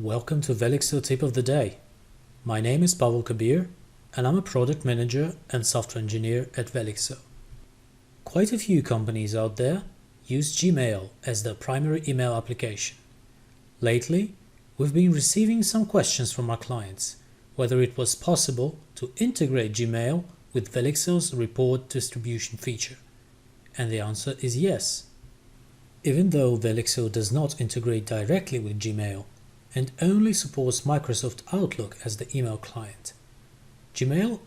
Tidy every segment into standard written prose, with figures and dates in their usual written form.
Welcome to Velixo Tip of the Day. My name is Pavel Kabir and I'm a product manager and software engineer at Velixo. Quite a few companies out there use Gmail as their primary email application. Lately, we've been receiving some questions from our clients whether it was possible to integrate Gmail with Velixo's report distribution feature. And the answer is yes. Even though Velixo does not integrate directly with Gmail and only supports Microsoft Outlook as the email client, Gmail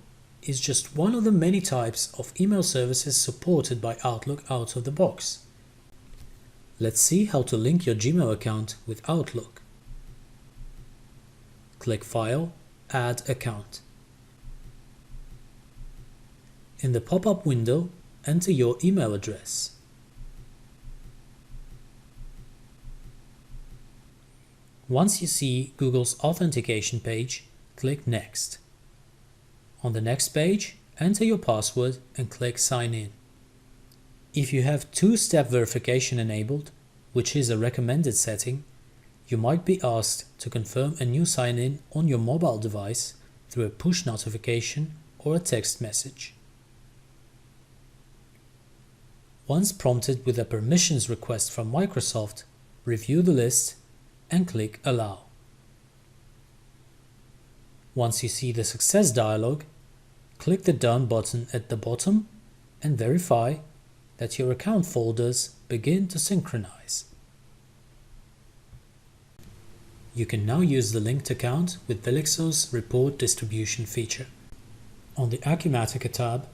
is just one of the many types of email services supported by Outlook out of the box. Let's see how to link your Gmail account with Outlook. Click File, Add Account. In the pop-up window, enter your email address. Once you see Google's authentication page, click Next. On the next page, enter your password and click Sign In. If you have two-step verification enabled, which is a recommended setting, you might be asked to confirm a new sign-in on your mobile device through a push notification or a text message. Once prompted with a permissions request from Microsoft, review the list and click Allow. Once you see the Success dialog, click the Done button at the bottom and verify that your account folders begin to synchronize. You can now use the linked account with Velixo's report distribution feature. On the Acumatica tab,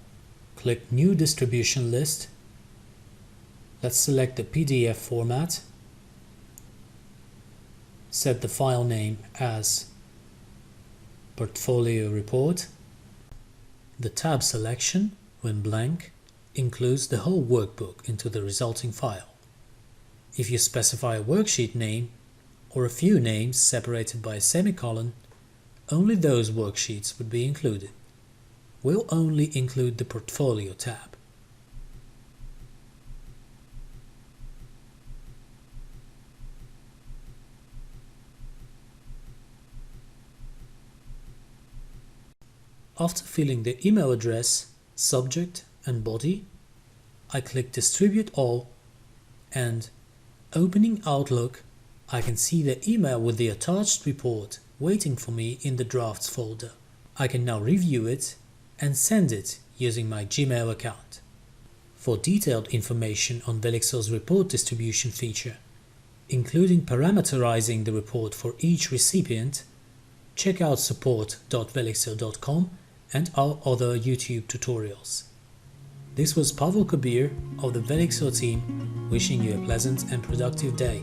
click New Distribution List. Let's select the PDF format. Set the file name as Portfolio Report. The tab selection, when blank, includes the whole workbook into the resulting file. If you specify a worksheet name or a few names separated by a semicolon, only those worksheets would be included. We'll only include the Portfolio tab. After filling the email address, subject and body, I click Distribute All, and opening Outlook, I can see the email with the attached report waiting for me in the Drafts folder. I can now review it and send it using my Gmail account. For detailed information on Velixo's report distribution feature, including parameterizing the report for each recipient, check out support.velixo.com and our other YouTube tutorials. This was Pavel Kabir of the Velixo team, wishing you a pleasant and productive day.